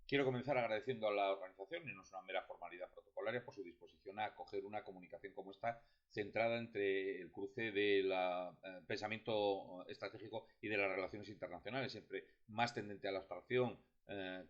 Quiero comenzar agradeciendo a la organización, y no es una mera formalidad protocolaria, por su disposición a acoger una comunicación como esta, centrada entre el cruce del pensamiento estratégico y de las relaciones internacionales, siempre más tendente a la abstracción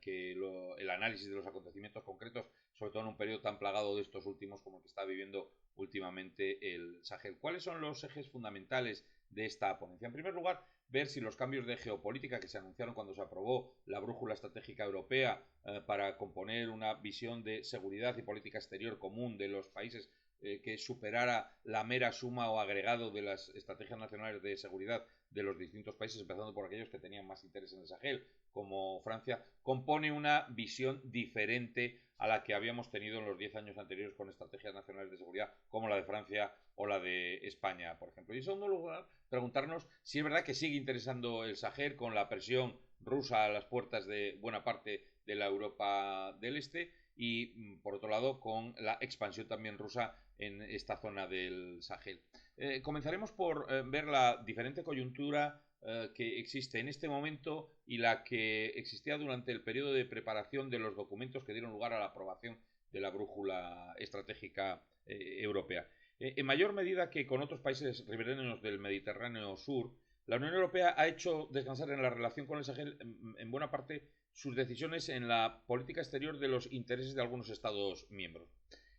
que el análisis de los acontecimientos concretos, sobre todo en un periodo tan plagado de estos últimos como el que está viviendo últimamente el Sahel. ¿Cuáles son los ejes fundamentales de esta ponencia? En primer lugar, ver si los cambios de geopolítica que se anunciaron cuando se aprobó la brújula estratégica europea para componer una visión de seguridad y política exterior común de los países que superara la mera suma o agregado de las estrategias nacionales de seguridad de los distintos países, empezando por aquellos que tenían más interés en el Sahel, como Francia, compone una visión diferente a la que habíamos tenido en los 10 años anteriores con estrategias nacionales de seguridad como la de Francia o la de España, por ejemplo. Y en segundo lugar, preguntarnos si es verdad que sigue interesando el Sahel con la presión rusa a las puertas de buena parte de la Europa del Este y, por otro lado, con la expansión también rusa en esta zona del Sahel. Comenzaremos por ver la diferente coyuntura que existe en este momento y la que existía durante el periodo de preparación de los documentos que dieron lugar a la aprobación de la brújula estratégica europea. En mayor medida que con otros países ribereños del Mediterráneo Sur, la Unión Europea ha hecho descansar en la relación con el Sahel en buena parte sus decisiones en la política exterior de los intereses de algunos Estados miembros.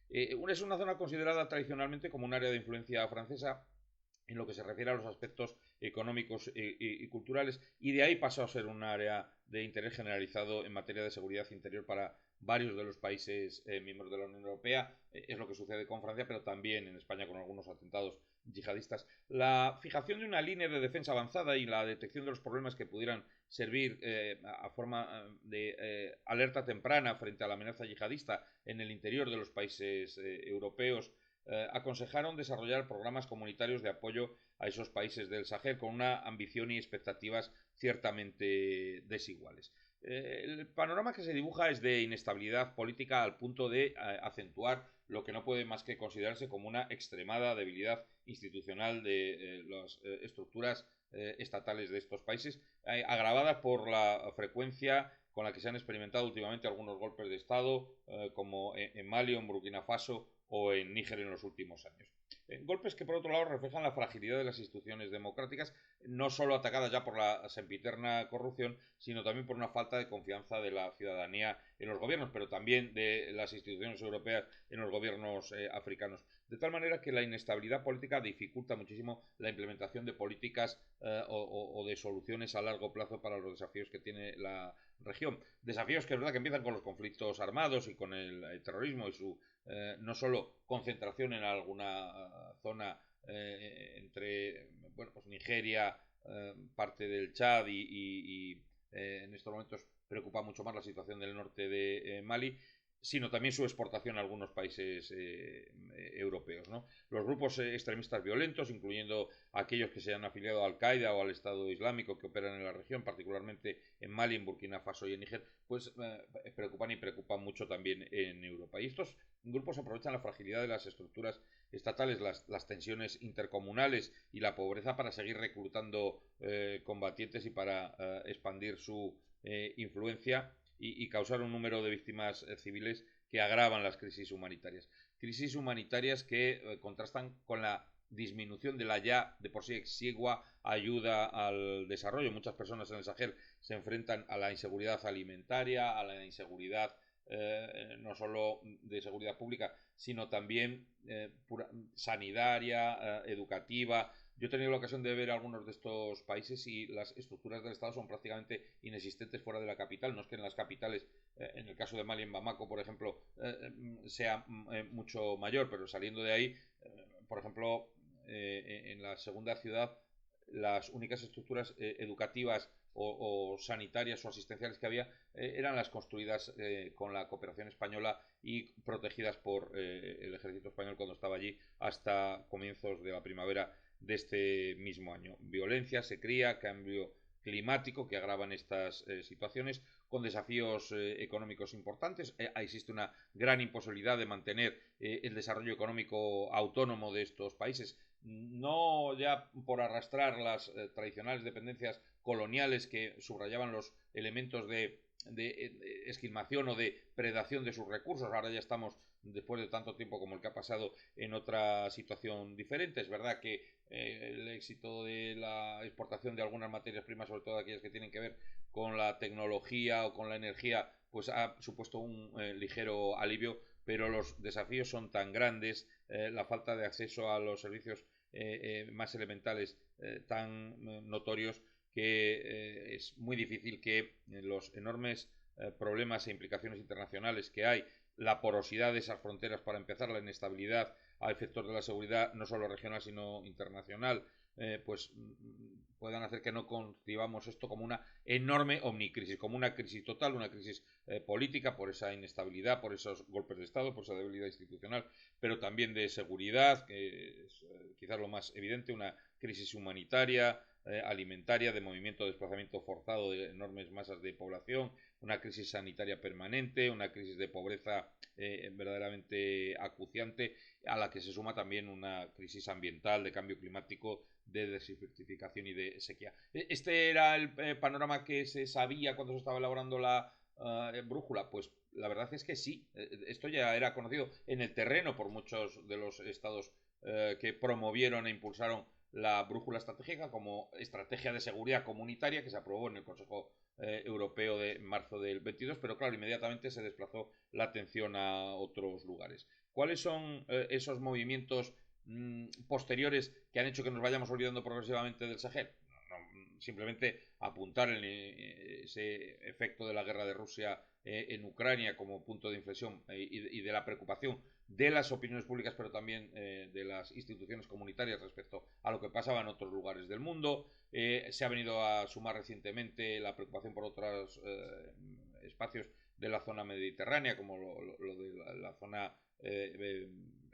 Es una zona considerada tradicionalmente como un área de influencia francesa en lo que se refiere a los aspectos económicos y culturales, y de ahí pasó a ser un área de interés generalizado en materia de seguridad interior para varios de los países miembros de la Unión Europea. Es lo que sucede con Francia, pero también en España con algunos atentados yihadistas. La fijación de una línea de defensa avanzada y la detección de los problemas que pudieran servir a forma de alerta temprana frente a la amenaza yihadista en el interior de los países europeos aconsejaron desarrollar programas comunitarios de apoyo a esos países del Sahel con una ambición y expectativas ciertamente desiguales. El panorama que se dibuja es de inestabilidad política al punto de acentuar lo que no puede más que considerarse como una extremada debilidad institucional de las estructuras estatales de estos países, agravada por la frecuencia con la que se han experimentado últimamente algunos golpes de Estado, como en Mali o en Burkina Faso o en Níger en los últimos años. Golpes que, por otro lado, reflejan la fragilidad de las instituciones democráticas, no solo atacadas ya por la sempiterna corrupción, sino también por una falta de confianza de la ciudadanía en los gobiernos, pero también de las instituciones europeas en los gobiernos africanos. De tal manera que la inestabilidad política dificulta muchísimo la implementación de políticas o de soluciones a largo plazo para los desafíos que tiene la región. Desafíos que es verdad que empiezan con los conflictos armados y con el terrorismo y su no solo concentración en alguna zona entre bueno, pues Nigeria, parte del Chad y en estos momentos preocupa mucho más la situación del norte de Mali, sino también su exportación a algunos países europeos, ¿no? Los grupos extremistas violentos, incluyendo aquellos que se han afiliado a Al-Qaeda o al Estado Islámico que operan en la región, particularmente en Mali, en Burkina Faso y en Níger, pues preocupan y preocupan mucho también en Europa. Y estos grupos aprovechan la fragilidad de las estructuras estatales, las tensiones intercomunales y la pobreza para seguir reclutando combatientes y para expandir su influencia y causar un número de víctimas civiles que agravan las crisis humanitarias. Crisis humanitarias que contrastan con la disminución de la ya de por sí exigua ayuda al desarrollo. Muchas personas en el Sahel se enfrentan a la inseguridad alimentaria, a la inseguridad no solo de seguridad pública, sino también sanitaria, educativa. Yo he tenido la ocasión de ver algunos de estos países y las estructuras del Estado son prácticamente inexistentes fuera de la capital. No es que en las capitales, en el caso de Mali, en Bamako, por ejemplo, sea mucho mayor, pero saliendo de ahí, por ejemplo, en la segunda ciudad, las únicas estructuras educativas o sanitarias o asistenciales que había eran las construidas con la cooperación española y protegidas por el ejército español cuando estaba allí hasta comienzos de la primavera de este mismo año. Violencia, sequía, cambio climático que agravan estas situaciones con desafíos económicos importantes. Existe una gran imposibilidad de mantener el desarrollo económico autónomo de estos países, no ya por arrastrar las tradicionales dependencias coloniales que subrayaban los elementos de esquilmación o de predación de sus recursos. Ahora ya estamos, después de tanto tiempo como el que ha pasado, en otra situación diferente. Es verdad que el éxito de la exportación de algunas materias primas, sobre todo aquellas que tienen que ver con la tecnología o con la energía, pues ha supuesto un ligero alivio, pero los desafíos son tan grandes, la falta de acceso a los servicios más elementales tan notorios, que es muy difícil que los enormes problemas e implicaciones internacionales que hay, la porosidad de esas fronteras para empezar, la inestabilidad a efectos de la seguridad no solo regional sino internacional, pues puedan hacer que no concibamos esto como una enorme omnicrisis, como una crisis total, una crisis política, por esa inestabilidad, por esos golpes de Estado, por esa debilidad institucional, pero también de seguridad, que es quizás lo más evidente, una crisis humanitaria, alimentaria, de movimiento, de desplazamiento forzado de enormes masas de población, una crisis sanitaria permanente, una crisis de pobreza verdaderamente acuciante, a la que se suma también una crisis ambiental, de cambio climático, de desertificación y de sequía. ¿Este era el panorama que se sabía cuando se estaba elaborando la brújula? Pues la verdad es que sí, esto ya era conocido en el terreno por muchos de los estados que promovieron e impulsaron la brújula estratégica como estrategia de seguridad comunitaria que se aprobó en el Consejo Europeo de marzo del 22, pero claro, inmediatamente se desplazó la atención a otros lugares. ¿Cuáles son esos movimientos posteriores que han hecho que nos vayamos olvidando progresivamente del Sahel? No, simplemente apuntar en ese efecto de la guerra de Rusia en Ucrania como punto de inflexión y de la preocupación de las opiniones públicas, pero también de las instituciones comunitarias respecto a lo que pasaba en otros lugares del mundo. Se ha venido a sumar recientemente la preocupación por otros espacios de la zona mediterránea, como lo de la zona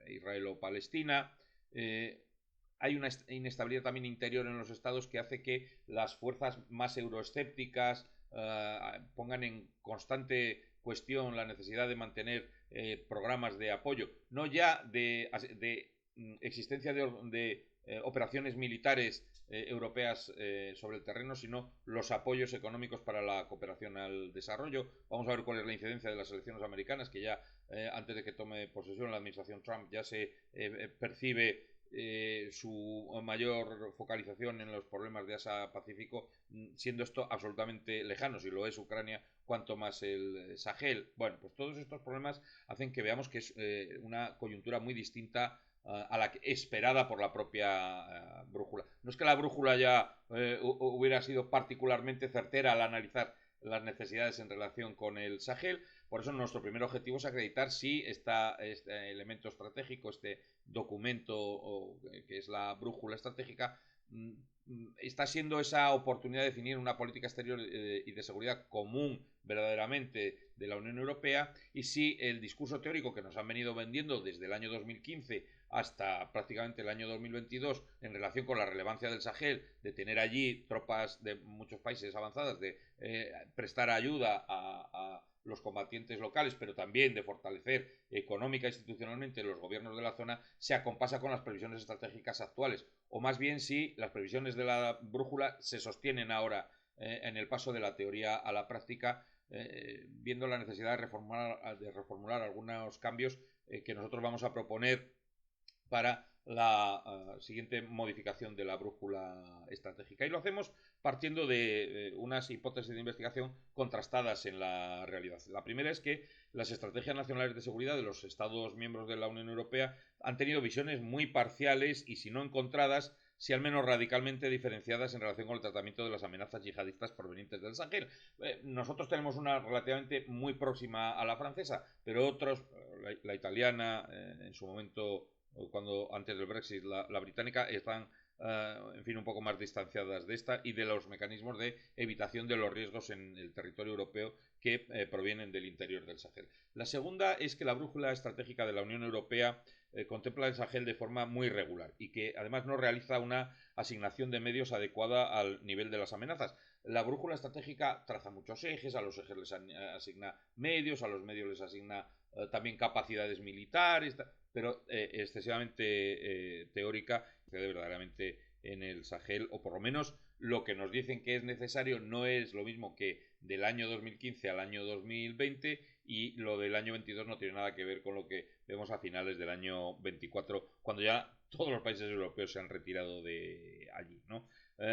israelo-palestina. Hay una inestabilidad también interior en los estados que hace que las fuerzas más euroescépticas pongan en constante cuestión la necesidad de mantener programas de apoyo, no ya de existencia de operaciones militares europeas sobre el terreno, sino los apoyos económicos para la cooperación al desarrollo. Vamos a ver cuál es la incidencia de las elecciones americanas, que ya antes de que tome posesión la administración Trump ya se percibe su mayor focalización en los problemas de Asia-Pacífico, siendo esto absolutamente lejano, si lo es Ucrania, cuanto más el Sahel. Bueno, pues todos estos problemas hacen que veamos que es una coyuntura muy distinta a la esperada por la propia brújula. No es que la brújula ya hubiera sido particularmente certera al analizar las necesidades en relación con el Sahel. Por eso nuestro primer objetivo es acreditar si este elemento estratégico, este documento que es la brújula estratégica, está siendo esa oportunidad de definir una política exterior y de seguridad común verdaderamente de la Unión Europea, y si el discurso teórico que nos han venido vendiendo desde el año 2015 hasta prácticamente el año 2022 en relación con la relevancia del Sahel, de tener allí tropas de muchos países avanzadas, de prestar ayuda a los combatientes locales, pero también de fortalecer económica e institucionalmente los gobiernos de la zona, se acompasa con las previsiones estratégicas actuales, o más bien si las previsiones de la brújula se sostienen ahora en el paso de la teoría a la práctica, viendo la necesidad de reformular algunos cambios que nosotros vamos a proponer para la siguiente modificación de la brújula estratégica. Y lo hacemos partiendo de unas hipótesis de investigación contrastadas en la realidad. La primera es que las estrategias nacionales de seguridad de los Estados miembros de la Unión Europea han tenido visiones muy parciales y, si no encontradas, si al menos radicalmente diferenciadas en relación con el tratamiento de las amenazas yihadistas provenientes del Sahel. Nosotros tenemos una relativamente muy próxima a la francesa, pero otros, la italiana, en su momento, cuando antes del Brexit, la británica, están en fin, un poco más distanciadas de esta y de los mecanismos de evitación de los riesgos en el territorio europeo que provienen del interior del Sahel. La segunda es que la brújula estratégica de la Unión Europea contempla el Sahel de forma muy regular y que además no realiza una asignación de medios adecuada al nivel de las amenazas. La brújula estratégica traza muchos ejes, a los ejes les asigna medios, a los medios les asigna también capacidades militares, pero excesivamente teórica, que verdaderamente en el Sahel, o por lo menos lo que nos dicen que es necesario no es lo mismo que del año 2015 al año 2020, y lo del año 22 no tiene nada que ver con lo que vemos a finales del año 24, cuando ya todos los países europeos se han retirado de allí, ¿no?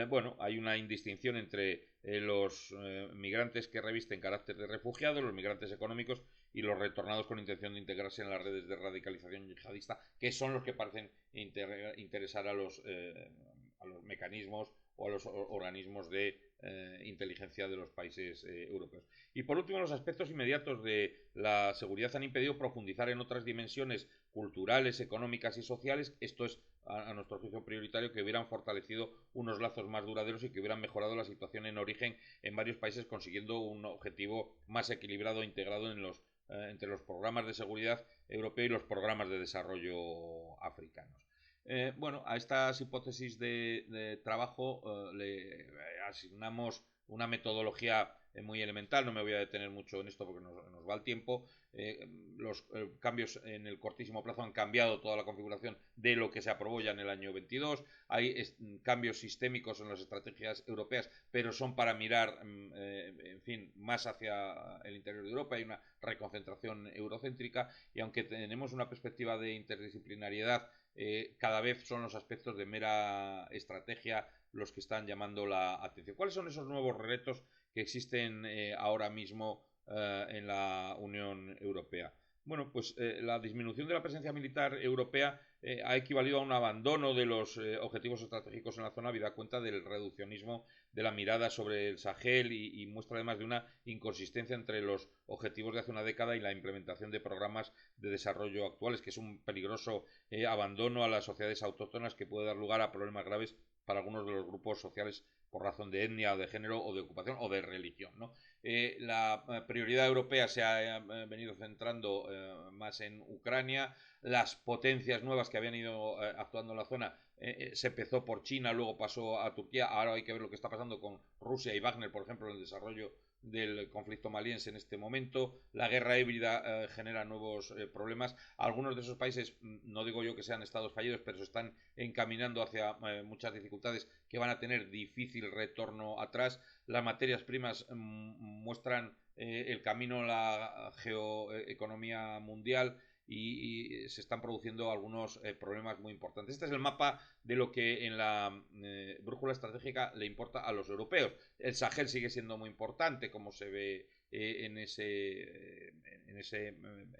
Bueno, hay una indistinción entre los migrantes que revisten carácter de refugiados, los migrantes económicos y los retornados con intención de integrarse en las redes de radicalización yihadista, que son los que parecen interesar a los mecanismos o a los organismos de inteligencia de los países europeos. Y por último, los aspectos inmediatos de la seguridad han impedido profundizar en otras dimensiones culturales, económicas y sociales. Esto es, a nuestro juicio, prioritario, que hubieran fortalecido unos lazos más duraderos y que hubieran mejorado la situación en origen en varios países, consiguiendo un objetivo más equilibrado e integrado entre los programas de seguridad europeo y los programas de desarrollo africanos. Bueno, a estas hipótesis de trabajo le asignamos una metodología muy elemental. No me voy a detener mucho en esto porque nos va el tiempo. Los cambios en el cortísimo plazo han cambiado toda la configuración de lo que se aprobó ya en el año 22. Hay cambios sistémicos en las estrategias europeas, pero son para mirar, en fin, más hacia el interior de Europa. Hay una reconcentración eurocéntrica, y aunque tenemos una perspectiva de interdisciplinariedad, cada vez son los aspectos de mera estrategia los que están llamando la atención. ¿Cuáles son esos nuevos retos que existen ahora mismo en la Unión Europea? Bueno, pues la disminución de la presencia militar europea ha equivalido a un abandono de los objetivos estratégicos en la zona, habida cuenta del reduccionismo de la mirada sobre el Sahel, y muestra además de una inconsistencia entre los objetivos de hace una década y la implementación de programas de desarrollo actuales, que es un peligroso abandono a las sociedades autóctonas que puede dar lugar a problemas graves para algunos de los grupos sociales por razón de etnia, de género o de ocupación o de religión, ¿no? La prioridad europea se ha venido centrando más en Ucrania. Las potencias nuevas que habían ido actuando en la zona, se empezó por China, luego pasó a Turquía. Ahora hay que ver lo que está pasando con Rusia y Wagner, por ejemplo, en el desarrollo del conflicto maliense en este momento. La guerra híbrida genera nuevos problemas. Algunos de esos países, no digo yo que sean estados fallidos, pero se están encaminando hacia muchas dificultades que van a tener difícil retorno atrás. Las materias primas muestran el camino a la geoeconomía mundial, y se están produciendo algunos problemas muy importantes. Este es el mapa de lo que en la brújula estratégica le importa a los europeos. El Sahel sigue siendo muy importante, como se ve en ese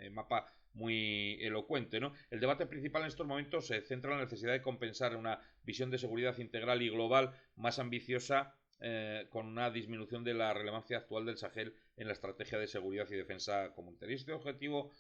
mapa muy elocuente, ¿no? El debate principal en estos momentos se centra en la necesidad de compensar una visión de seguridad integral y global más ambiciosa, con una disminución de la relevancia actual del Sahel en la estrategia de seguridad y defensa comunitaria. Este objetivo,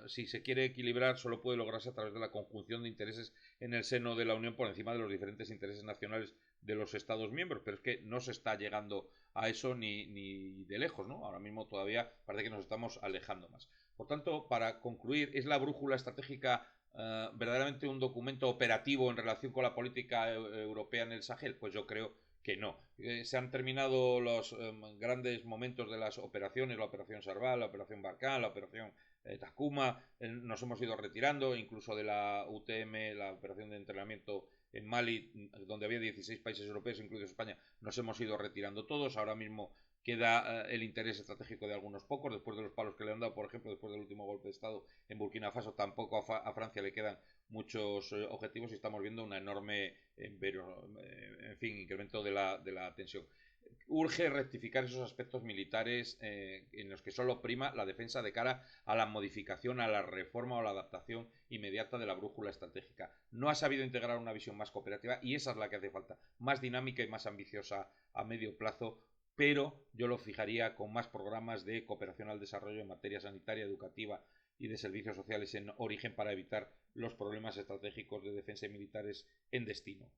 si se quiere equilibrar, solo puede lograrse a través de la conjunción de intereses en el seno de la Unión por encima de los diferentes intereses nacionales de los Estados miembros, pero es que no se está llegando a eso ni de lejos, ¿no? Ahora mismo todavía parece que nos estamos alejando más. Por tanto, para concluir, ¿es la brújula estratégica verdaderamente un documento operativo en relación con la política europea en el Sahel? Pues yo creo que no. Se han terminado los grandes momentos de las operaciones, la operación Sarval, la operación Barkhane, la operación Takuma. Nos hemos ido retirando, incluso de la UTM, la operación de entrenamiento en Mali, donde había 16 países europeos, incluidos España. Nos hemos ido retirando todos. Ahora mismo queda el interés estratégico de algunos pocos, después de los palos que le han dado, por ejemplo, después del último golpe de Estado en Burkina Faso. Tampoco a Francia le quedan muchos objetivos, y estamos viendo una enorme en fin, incremento de la tensión. Urge rectificar esos aspectos militares en los que solo prima la defensa de cara a la modificación, a la reforma o la adaptación inmediata de la brújula estratégica. No ha sabido integrar una visión más cooperativa, y esa es la que hace falta, más dinámica y más ambiciosa a medio plazo, pero yo lo fijaría con más programas de cooperación al desarrollo en materia sanitaria, educativa y de servicios sociales en origen, para evitar los problemas estratégicos de defensa y militares en destino.